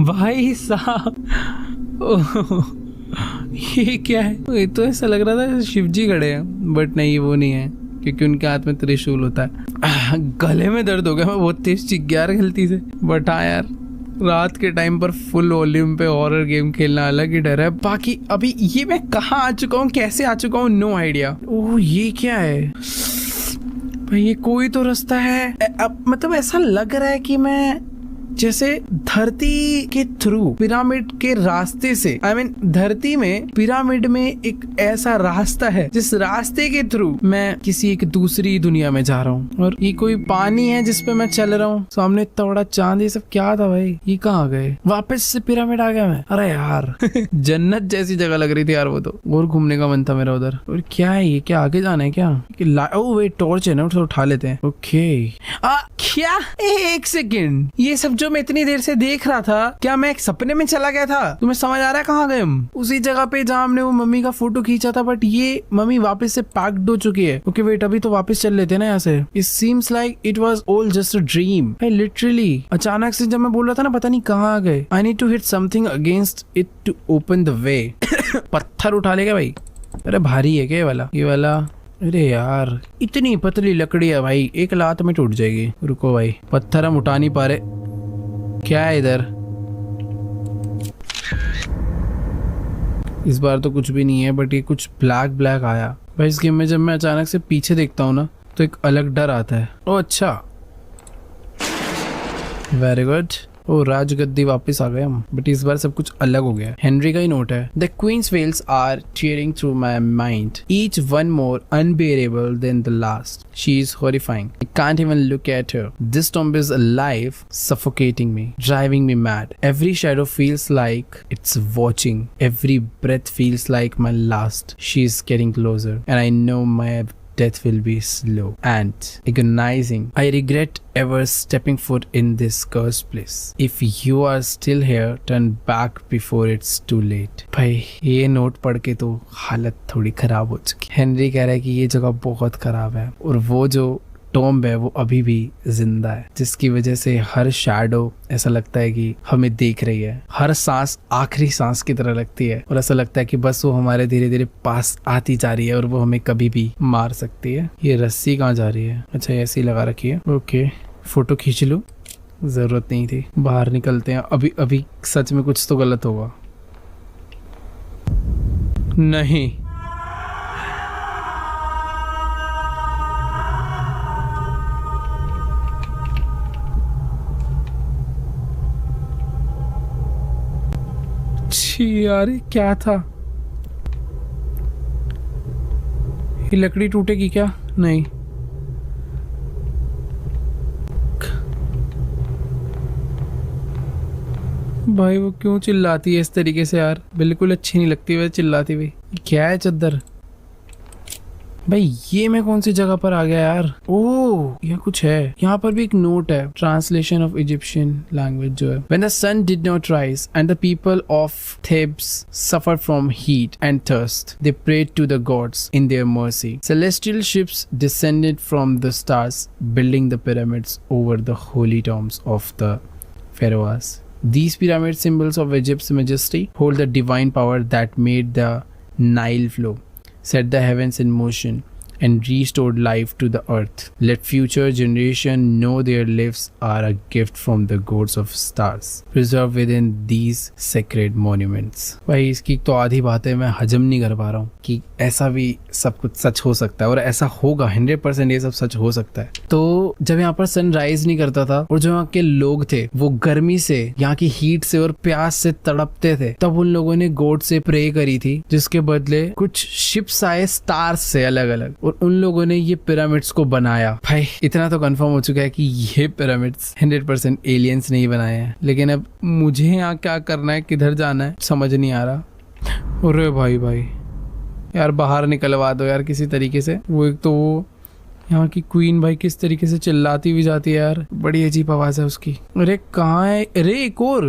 भाई साहब, ये क्या है? ये तो ऐसा लग रहा था शिव जी खड़े हैं, बट नहीं वो नहीं है क्योंकि उनके हाथ में त्रिशूल होता है। गले में दर्द हो गया, मैं बहुत तेज चिक गया गलती से। बट हाँ यार, रात के टाइम पर फुल वॉल्यूम पे हॉरर गेम खेलना अलग ही डर है। बाकी अभी ये मैं कहाँ आ चुका हूँ, कैसे आ चुका हूँ, नो आइडिया। ओह ये क्या है भाई? ये कोई तो रास्ता है। अब मतलब ऐसा लग रहा है कि मैं जैसे धरती के थ्रू पिरामिड के रास्ते से धरती में पिरामिड में एक ऐसा रास्ता है जिस रास्ते के थ्रू मैं किसी एक दूसरी दुनिया में जा रहा हूँ। और ये कोई पानी है जिसपे मैं चल रहा हूँ, सामने इतना बड़ा चांद, ये सब क्या था भाई? ये कहाँ गए? वापस से पिरामिड आ गया मैं। अरे यार जन्नत जैसी जगह लग रही थी यार वो तो, और घूमने का मन था मेरा उधर। और क्या है ये? क्या आगे जाना है क्या? ओ वे टॉर्च है ना, तो उठा लेते हैं। ओके क्या? एक सेकेंड, ये सब जो मैं इतनी देर से देख रहा था, क्या मैं एक सपने में चला गया था? तुम्हें समझ आ रहा है कहाँ गए हम? उसी जगह पे जहाँ हमने वो मम्मी का फोटो खींचा था, बट ये मम्मी वापस से पैक्ड हो चुकी है। ओके वेट, अभी तो वापस चल लेते हैं ना यहाँ से। It seems like it was all just a dream. Literally अचानक से जब मैं बोल रहा था ना पता नहीं कहाँ आ गए। I need to hit something against it to open the way. पत्थर उठा लेगा भाई? अरे भारी है क्या ये वाला? अरे यार इतनी पतली लकड़ी है भाई, एक लात में टूट जाएगी। रुको भाई, पत्थर हम उठा नहीं पा रहे। क्या है इधर? इस बार तो कुछ भी नहीं है, बट ये कुछ ब्लैक ब्लैक आया भाई। इस गेम में जब मैं अचानक से पीछे देखता हूँ ना तो एक अलग डर आता है। ओ अच्छा, वेरी गुड। ओ राजगद्दी वापस आ गए हम, बट इस बार सब कुछ अलग हो गया। हेनरी का ही नोट है। The queen's wails are tearing through my mind, each one more unbearable than the last. She is horrifying. I can't even look at her. This tomb is alive, suffocating me, driving me mad. Every shadow feels like it's watching. Every breath feels like my last. She is getting closer, and I know my death will be slow and agonizing. I regret ever stepping foot in this cursed place. If you are still here, turn back before it's too late. भाई ये note पढ़ के तो हालत थोड़ी खराब हो चुकी। हेनरी कह रहा है कि ये जगह बहुत खराब है और वो जो टॉम्ब है वो अभी भी जिंदा है, जिसकी वजह से हर शैडो ऐसा लगता है कि हमें देख रही है। हर सांस आखिरी सांस की तरह लगती है और ऐसा लगता है कि बस वो हमारे धीरे धीरे पास आती जा रही है और वो हमें कभी भी मार सकती है। ये रस्सी कहाँ जा रही है? अच्छा ऐसी लगा रखी है। ओके फोटो खींच लूं, जरूरत नहीं थी। बाहर निकलते हैं। अभी अभी सच में कुछ तो गलत होगा। नहीं, यार क्या था? ये लकड़ी टूटेगी क्या? नहीं। भाई वो क्यों चिल्लाती है इस तरीके से यार? बिल्कुल अच्छी नहीं लगती वैसे चिल्लाती हुई। क्या है चद्दर? भाई ये मैं कौन सी जगह पर आ गया यार? ओह यहाँ कुछ है। यहाँ पर भी एक नोट है, ट्रांसलेशन ऑफ इजिप्शियन लैंग्वेज जो है। When the sun did not rise and the people of Thebes suffered from heat and thirst, they prayed to the gods in their mercy. Celestial ships descended from the stars, building the pyramids over the holy tombs of the pharaohs. These pyramid symbols of Egypt's majesty hold the divine power that made the Nile flow, set the heavens in motion, and restored life to the earth. Let future generation know their lives are a gift from the gods of stars, preserved within these sacred monuments. भाई इसकी तो आधी बातें मैं हजम नहीं कर पा रहा हूँ कि ऐसा भी सब कुछ सच हो सकता है और ऐसा होगा 100% ये सब सच हो सकता है। तो जब यहाँ पर सनराइज नहीं करता था और जो यहाँ के लोग थे वो गर्मी से, यहाँ की हीट से और प्यास से तड़पते थे, तब उन लोगों ने गॉड से प्रे करी थी, जिसके बदले कुछ शिप्स आए स्टार्स से अलग अलग और उन लोगों ने ये पिरामिड्स को बनाया। भाई इतना तो कंफर्म हो चुका है कि ये पिरामिड्स 100% एलियंस नहीं बनाए हैं। लेकिन अब मुझे यहाँ क्या करना है, किधर जाना है, समझ नहीं आ रहा। अरे भाई यार बाहर निकलवा दो यार किसी तरीके से। वो एक तो वो यहाँ की क्वीन भाई किस तरीके से चिल्लाती हुई जाती है यार, बड़ी अजीब आवाज है उसकी। अरे कहाँ है? अरे एक और।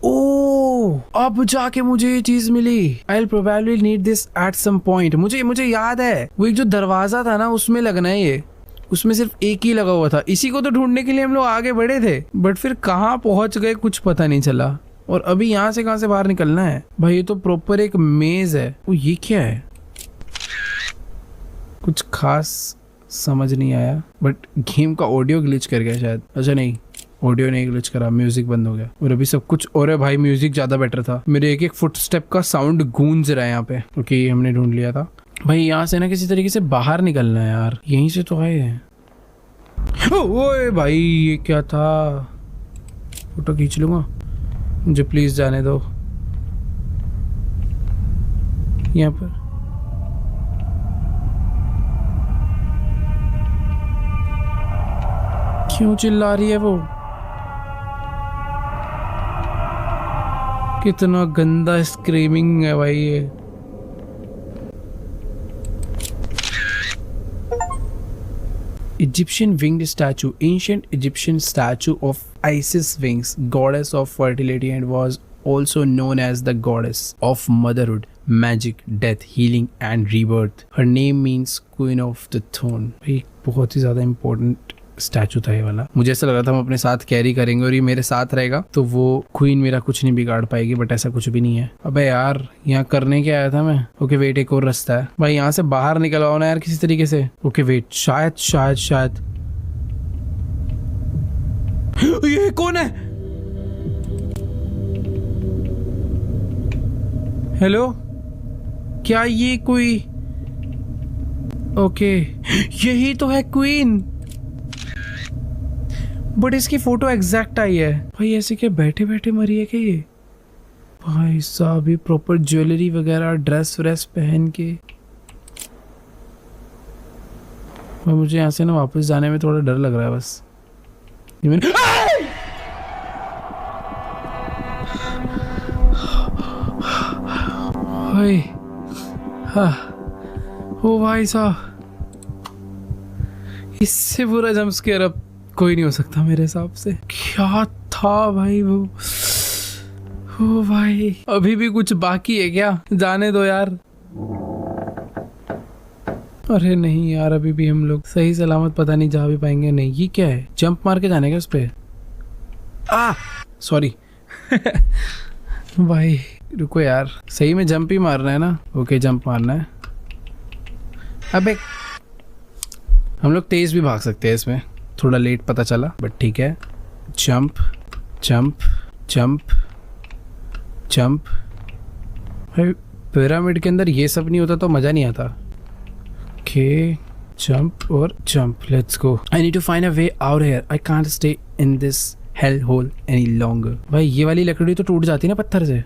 ओ अब जाके मुझे ये चीज मिली। I will probably need this at some point. मुझे याद है वो एक जो दरवाजा था ना उसमें लगना है ये। उसमें सिर्फ एक ही लगा हुआ था। इसी को तो ढूंढने के लिए हम लोग आगे बढ़े थे, बट फिर कहाँ पहुंच गए कुछ पता नहीं चला। और अभी यहाँ से कहाँ से बाहर निकलना है? भाई ये तो प्रॉपर एक मेज है। वो ये क्या है? कुछ खास समझ नहीं आया, बट गेम का ऑडियो ग्लिच कर गया शायद। अच्छा नहीं, ऑडियो नहीं ग्लिच करा, म्यूजिक बंद हो गया और अभी सब कुछ। और भाई म्यूजिक ज्यादा बेटर था। मेरे एक एक फुटस्टेप का साउंड गूंज रहा है यहाँ पे। ओके ये हमने ढूंढ लिया था। भाई यहाँ से ना किसी तरीके से बाहर निकलना है यार, यहीं से तो आए हैं। ओए भाई ये क्या था? फोटो खींच लूँगा, मुझे प्लीज़ जाने दो। यहाँ पर क्यों चिल्ला रही है वो? कितना गंदा स्क्रीमिंग है भाई ये। Egyptian winged statue, ancient Egyptian statue of Isis wings, goddess of fertility, and was also known as the goddess of motherhood, magic, death, healing, and rebirth. Her name means Queen of the Throne. भाई बहुत ही ज़्यादा important statue था ये वाला। मुझे ऐसा लग रहा था हम अपने साथ कैरी करेंगे और ये मेरे साथ रहेगा तो वो क्वीन मेरा कुछ नहीं बिगाड़ पाएगी, बट ऐसा कुछ भी नहीं है। अबे यार यहाँ करने क्या आया था मैं? ओके वेट, एक और रास्ता है भाई, यहाँ से बाहर निकल आओ ना यार किसी तरीके से। ओके वेट, शायद शायद शायद ये कौन है? हेलो, क्या ये कोई? ओके यही तो है क्वीन, बट इसकी फोटो एग्जैक्ट आई है। भाई ऐसे क्या बैठे बैठे मरी है क्या ये? भाई साहब ये प्रॉपर ज्वेलरी वगैरह ड्रेस व्रेस पहन के। भाई मुझे यहाँ से ना वापस जाने में थोड़ा डर लग रहा है बस। भाई हाँ, ओ भाई साहब इससे पूरा जंप स्केयर अब कोई नहीं हो सकता मेरे हिसाब से। क्या था भाई वो? ओ भाई अभी भी कुछ बाकी है क्या? जाने दो यार। अरे नहीं यार, अभी भी हम लोग सही सलामत पता नहीं जा भी पाएंगे। नहीं ये क्या है? जंप मार के जाने का उस पे? सॉरी भाई रुको यार, सही में जंप ही मारना है ना? ओके जंप मारना है। अबे हम लोग तेज भी भाग सकते हैं इसमें, थोड़ा लेट पता चला बट ठीक है। Jump jump jump jump. भाई पिरामिड के अंदर ये सब नहीं होता तो मज़ा नहीं आता। ओके जंप और jump, let's go. I need to find a way out here, I can't stay in this hell hole any longer. भाई ये वाली लकड़ी तो टूट जाती है ना पत्थर से।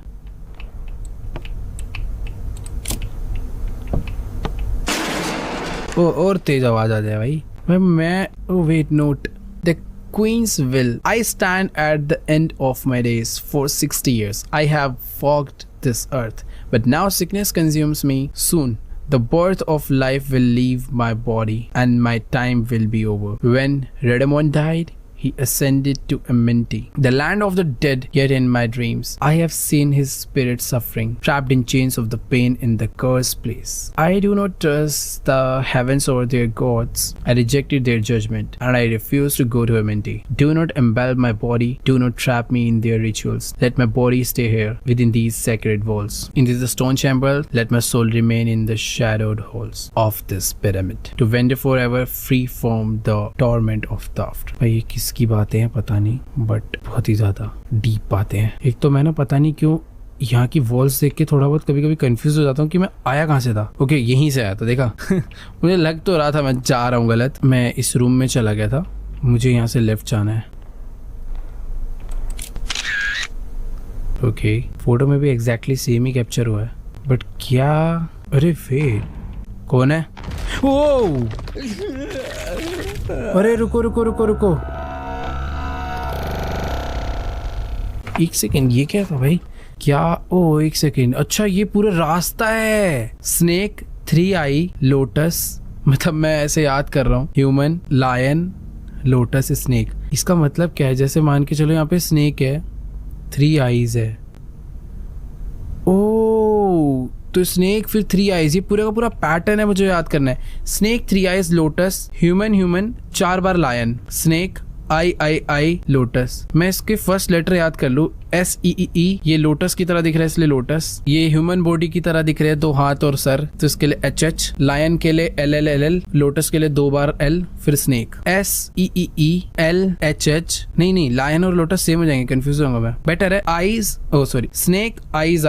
ओ और तेज आवाज आ जाए भाई। Oh wait, note. The Queen's will. I stand at the end of my days. For 60 years, I have walked this earth. But now sickness consumes me. Soon, the birth of life will leave my body and my time will be over. When Redemon died, he ascended to Amenti, the land of the dead. Yet in my dreams, I have seen his spirit suffering, trapped in chains of the pain in the cursed place. I do not trust the heavens or their gods. I rejected their judgment, and I refuse to go to Amenti. Do not embellish my body. Do not trap me in their rituals. Let my body stay here, within these sacred walls. In this stone chamber, let my soul remain in the shadowed halls of this pyramid, to wander forever, free from the torment of the after. भाई की बातें हैं पता नहीं, but बहुत ही ज्यादा deep बातें हैं। एक तो मैं ना पता नहीं क्यों यहाँ की वॉल्स देख के थोड़ा बहुत कभी कभी कंफ्यूज हो जाता हूँ कि मैं आया कहाँ से था। ओके यहीं से आया था, देखा मुझे लग तो रहा था मैं जा रहा हूँ गलत। मैं इस रूम में चला गया था, मुझे यहाँ से लेफ्ट जाना है। ओके फोटो में भी एग्जैक्टली सेम ही कैप्चर हुआ है, बट क्या? अरे वेट, कौन है? ओ अरे रुको रुको रुको रुको, एक सेकेंड, ये क्या था भाई? क्या? ओ एक सेकेंड, अच्छा ये पूरा रास्ता है। स्नेक, 3 आई, लोटस, मतलब मैं ऐसे याद कर रहा हूँ, ह्यूमन, लायन, लोटस, स्नेक। इसका मतलब क्या है? जैसे मान के चलो यहाँ पे स्नेक है, 3 आईज है। ओ तो स्नेक फिर 3 आईज, ये पूरा का पूरा पैटर्न है, मुझे याद करना है। Snake, 3 eyes, lotus, human, human, 4 बार लायन, स्नेक, आई लोटस। मैं इसके फर्स्ट लेटर याद कर लूँ, SEEE। ये लोटस की तरह दिख रहा है इसलिए लोटस। ये ह्यूमन बॉडी की तरह दिख रहे हैं, 2 हाथ और सर, तो इसके लिए HH। लायन के लिए LLLL, लोटस के लिए 2 बार L, फिर स्नेक SEEE LHH। नहीं लायन और लोटस सेम हो जाएंगे, कंफ्यूज होऊंगा मैं। बेटर है eyes, oh sorry, snake, eyes,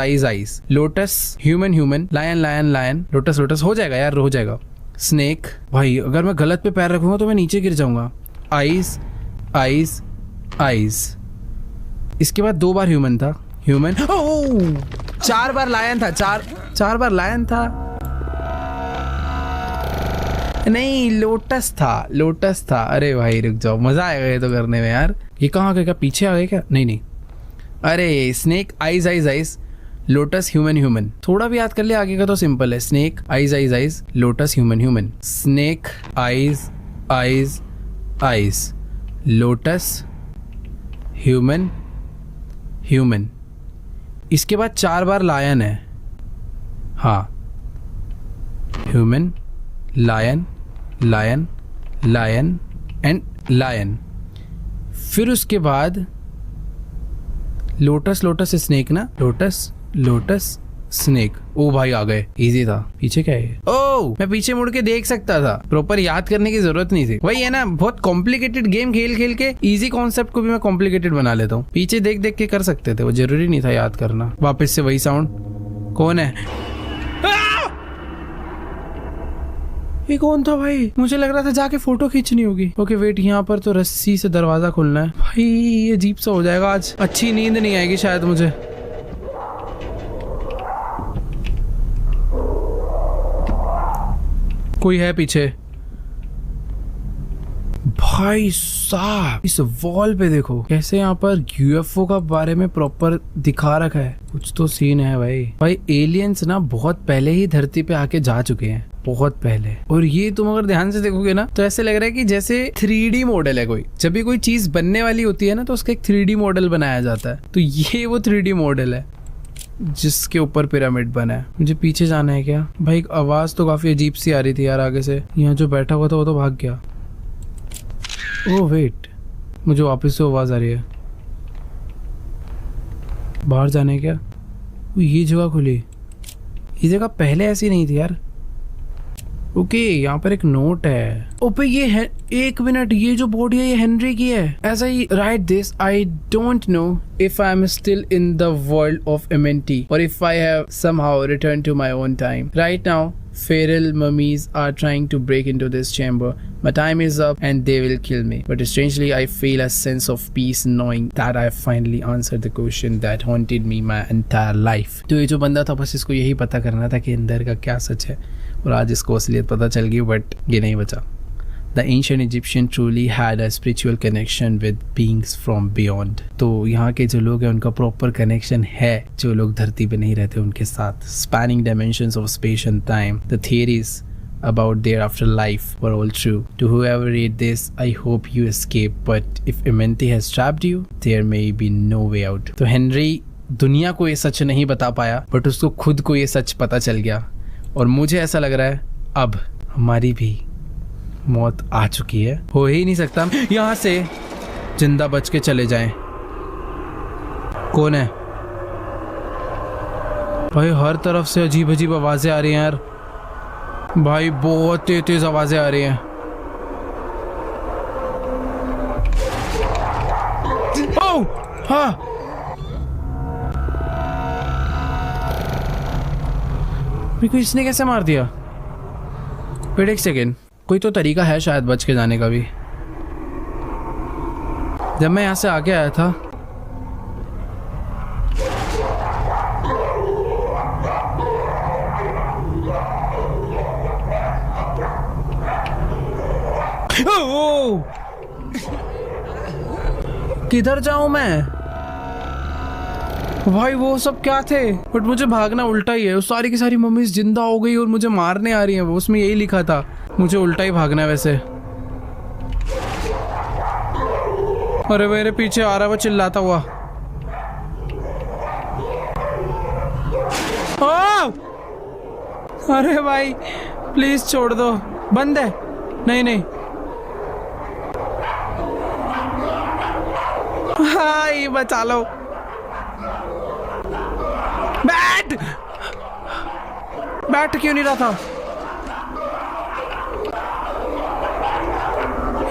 lotus, human, lion, lotus हो जाएगा यार, हो जाएगा। स्नेक, भाई अगर मैं गलत पे पैर रखूंगा तो मैं नीचे गिर जाऊंगा। आईज, इसके बाद 2 बार ह्यूमन था, ह्यूमन, 4 बार लायन था, चार बार लायन था, नहीं लोटस था। अरे भाई रुक जाओ, मजा आएगा ये तो करने में यार। ये कहाँ गए, क्या पीछे आ गए क्या? नहीं, अरे स्नेक आइज, लोटस ह्यूमन। थोड़ा भी याद कर ले आगे का तो सिंपल है। Snake eyes, lotus human. Snake eyes, lotus human. इसके बाद 4 बार लायन है, हाँ, ह्यूमन, लायन एंड लायन। फिर उसके बाद लोटस स्नेक ना, लोटस स्नेक। ओ भाई आ गए, इजी था। पीछे क्या है? ओ मैं पीछे मुड़ के देख सकता था, प्रॉपर याद करने की जरूरत नहीं थी। वही है ना, बहुत कॉम्प्लिकेटेड गेम खेल के इजी कॉन्सेप्ट को भी मैं कॉम्प्लिकेटेड बना लेता हूँ। पीछे देख के कर सकते थे, वो जरूरी नहीं था याद करना। वापस से वही साउंड, कौन है? ये कौन था भाई? मुझे लग रहा था जाके फोटो खींचनी होगी। ओके वेट, यहाँ पर तो रस्सी से दरवाजा खोलना है। भाई ये अजीब सा हो जाएगा आज, अच्छी नींद नहीं आएगी शायद मुझे। कोई है पीछे? भाई साहब इस वॉल पे देखो कैसे यहाँ पर यूएफओ का बारे में प्रॉपर दिखा रखा है। कुछ तो सीन है भाई एलियंस ना बहुत पहले ही धरती पे आके जा चुके हैं, बहुत पहले। और ये तुम अगर ध्यान से देखोगे ना तो ऐसे लग रहा है कि जैसे 3D मॉडल है कोई। जब भी कोई चीज बनने वाली होती है ना तो उसका एक 3D मॉडल बनाया जाता है, तो ये वो 3D मॉडल है जिसके ऊपर पिरामिड बना है। मुझे पीछे जाना है क्या? भाई आवाज तो काफी अजीब सी आ रही थी यार आगे से। यहाँ जो बैठा हुआ था वो तो भाग गया। ओह वेट, मुझे वापस से आवाज आ रही है। बाहर जाना है क्या? ये जगह खुली, ये जगह पहले ऐसी नहीं थी यार। ओके यहाँ पर एक नोट है। ओपे ये है, 1 मिनट, ये जो बॉडी है ये हेनरी की है। ऐसा ही write this, I don't know if I am still in the world of MNT or if I have somehow returned to my own time. Right now, feral mummies are trying to break into this chamber. My time is up and they will kill me. But strangely, I feel a sense of peace knowing that I finally answered the question that haunted me my entire life. तो ये जो बंदा था बस इसको यही पता करना था कि अंदर का क्या सच है, और आज इसको असलियत पता चल गई, बट ये नहीं बचा। The ancient Egyptian truly had a spiritual connection with beings from beyond. तो यहाँ के जो लोग हैं उनका प्रॉपर कनेक्शन है जो लोग धरती पे नहीं रहते उनके साथ। Spanning dimensions of space and time. The theories about their afterlife were all true. To whoever read this, I hope you escape. But if Amenti has trapped you, there may be no way out. तो Henry दुनिया को ये सच नहीं बता पाया, but उसको खुद को ये सच पता चल गया। और मुझे ऐसा लग रहा है अब हमारी भी मौत आ चुकी है। हो ही नहीं सकता हम यहाँ से जिंदा बच के चले जाएं। कौन है भाई? हर तरफ से अजीब अजीब आवाजें आ रही हैं यार भाई, बहुत तेज तेज आवाजें आ रही हैं। ओह हाँ, मेरे को इसने कैसे मार दिया? वेट एक सेकेंड, कोई तो तरीका है शायद बच के जाने का भी। जब मैं यहाँ से आगे आया था किधर जाऊं मैं भाई? वो सब क्या थे? बट मुझे भागना उल्टा ही है। वो सारी की सारी मम्मीज जिंदा हो गई और मुझे मारने आ रही हैं। उसमें यही लिखा था, मुझे उल्टा ही भागना है वैसे। अरे मेरे पीछे आ रहा, वो चिल्लाता हुआ। अरे भाई प्लीज छोड़ दो, बंद है। नहीं हाय बचा लो। बैठ क्यों नहीं रहा था?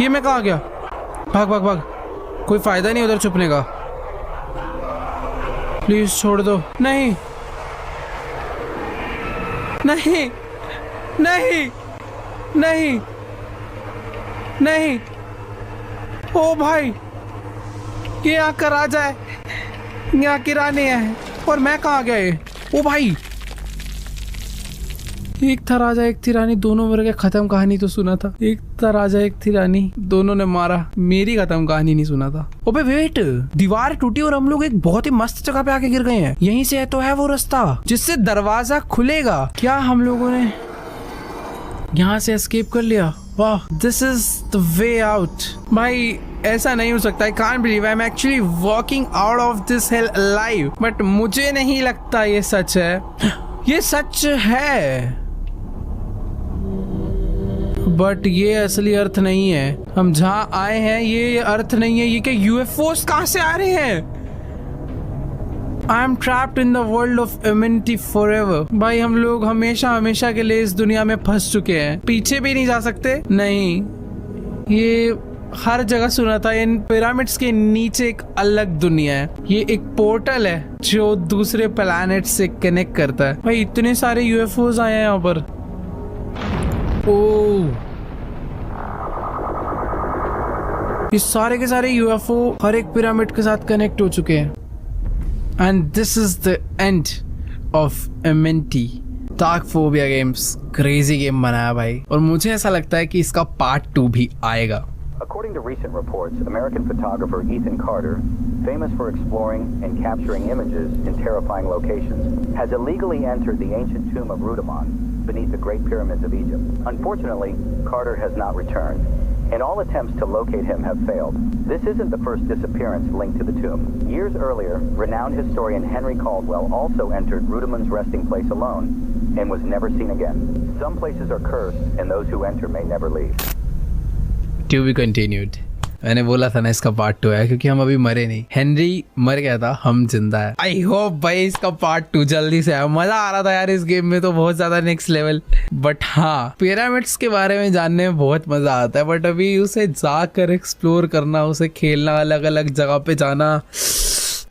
ये मैं कहाँ गया? भाग, कोई फायदा नहीं उधर छुपने का। प्लीज छोड़ दो। नहीं ओ भाई ये यहाँ का राजा है, यहाँ की रानी है, और मैं कहाँ गए? ओ भाई, एक था राजा एक थी रानी, दोनों मर गए। खत्म कहानी तो सुना था। एक था राजा एक थी रानी, दोनों ने मारा। मेरी खत्म कहानी नहीं सुना था। ओबे वेट, दीवार टूटी और हम लोग एक बहुत ही मस्त जगह पे आके गिर गए हैं। यहीं से तो है वो रास्ता जिससे दरवाजा खुलेगा। क्या हम लोगों ने यहाँ से एस्केप कर लिया? वाह, this is the way out. भाई ऐसा नहीं हो सकता। I can't believe I'm actually walking out of this hell alive। But मुझे नहीं लगता ये सच है। ये सच है, बट ये असली अर्थ नहीं है। हम जहाँ आए हैं ये अर्थ नहीं है। ये क्या यूएफओस कहाँ से आ रहे हैं? I am trapped in the world of immunity forever. भाई हम लोग हमेशा हमेशा के लिए इस दुनिया में फंस चुके हैं। पीछे भी नहीं जा सकते। नहीं, ये हर जगह सुना था। इन पिरामिड्स के नीचे एक अलग दुनिया है। ये एक पोर्टल है जो दूसरे प्लैनेट से कनेक्ट करता है। भाई इतने सारे यूएफओस आए हैं यहाँ पर। ओह, ये सारे के सारे यूएफओ हर एक पिरामिड के साथ कनेक्ट हो चुके हैं। And this is the end of Amenti. Dark phobia games crazy game बनाया भाई, और मुझे ऐसा लगता है कि इसका पार्ट 2 भी आएगा। According to recent reports, American photographer Ethan Carter, famous for exploring and capturing images in terrifying locations, has illegally entered the ancient tomb of Rudimon beneath the Great Pyramids of Egypt. Unfortunately, Carter has not returned, and all attempts to locate him have failed. This isn't the first disappearance linked to the tomb. Years earlier, renowned historian Henry Caldwell also entered Rudimon's resting place alone and was never seen again. Some places are cursed, and those who enter may never leave. To be continued। मैंने बोला था ना इसका part 2 है, क्योंकि हम अभी मरे नहीं। हेनरी मर गया था, हम जिंदा है। आई होप भाई इसका पार्ट 2 जल्दी से आया। मजा आ रहा था यार इस गेम में तो, बहुत ज्यादा नेक्स्ट लेवल। बट हाँ, पिरामिड्स के बारे में जानने में बहुत मजा आता है, बट अभी उसे जाकर एक्सप्लोर करना, उसे खेलना, अलग अलग जगह पे जाना,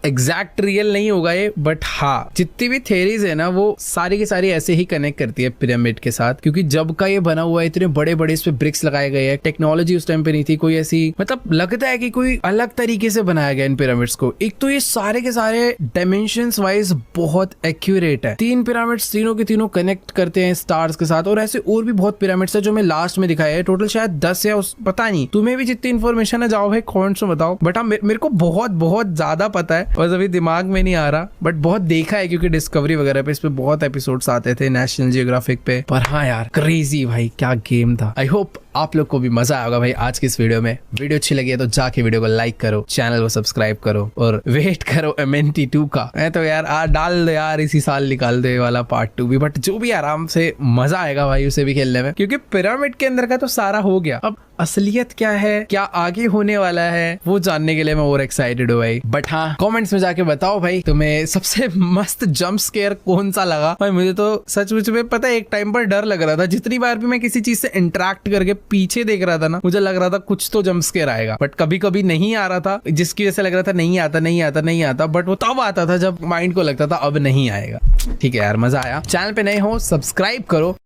एग्जैक्ट रियल नहीं होगा ये, बट हाँ जितनी भी थेरीज है ना वो सारी की सारी ऐसे ही कनेक्ट करती है पिरामिड के साथ। क्योंकि जब का ये बना हुआ है, इतने बड़े बड़े इस पे ब्रिक्स लगाए गए हैं, टेक्नोलॉजी उस टाइम पे नहीं थी कोई ऐसी, मतलब लगता है कि कोई अलग तरीके से बनाया गया इन पिरामिड्स को। एक तो ये सारे के सारे डायमेंशंस वाइज बहुत एक्यूरेट है। 3 पिरामिड्स तीनों के तीनों कनेक्ट करते हैं स्टार्स के साथ, और ऐसे और भी बहुत पिरामिड्स है जो मैं लास्ट में दिखाया है। टोटल शायद 10 या पता नहीं, तुम्हें भी जितनी इन्फॉर्मेशन है जाओ भाई कमेंट्स में बताओ। बट हाँ मेरे को बहुत बहुत ज्यादा पता है, बस अभी दिमाग में नहीं आ रहा, बट बहुत देखा है क्योंकि डिस्कवरी वगैरह पे इस पे बहुत एपिसोड्स आते थे नेशनल जियोग्राफिक पे। पर हाँ यार क्रेजी भाई, क्या गेम था। आई होप आप लोग को भी मजा आएगा भाई आज की इस वीडियो में। वीडियो अच्छी लगी है तो जाके वीडियो को लाइक करो, चैनल को सब्सक्राइब करो, और वेट करो एमेंटी 2 का। मैं तो यार डाल दो यार, इसी साल निकाल दे वाला पार्ट 2 भी। बट जो भी आराम से मजा आएगा भाई उसे भी खेलने में, क्योंकि पिरामिड के अंदर का तो सारा हो गया। अब असलियत क्या है, क्या आगे होने वाला है, वो जानने के लिए मैं और एक्साइटेड हूँ भाई। बट हाँ कमेंट्स में जाके बताओ भाई तुम्हें सबसे मस्त जंप स्केयर कौन सा लगा। भाई मुझे तो सच में पता है एक टाइम पर डर लग रहा था। जितनी बार भी मैं किसी चीज से इंटरेक्ट करके पीछे देख रहा था ना, मुझे लग रहा था कुछ तो जंप स्केयर आएगा। बट कभी कभी नहीं आ रहा था, जिसकी वजह से लग रहा था नहीं आता। बट वो तब आता था जब माइंड को लगता था अब नहीं आएगा। ठीक है यार, मजा आया। चैनल पे नए हो सब्सक्राइब करो।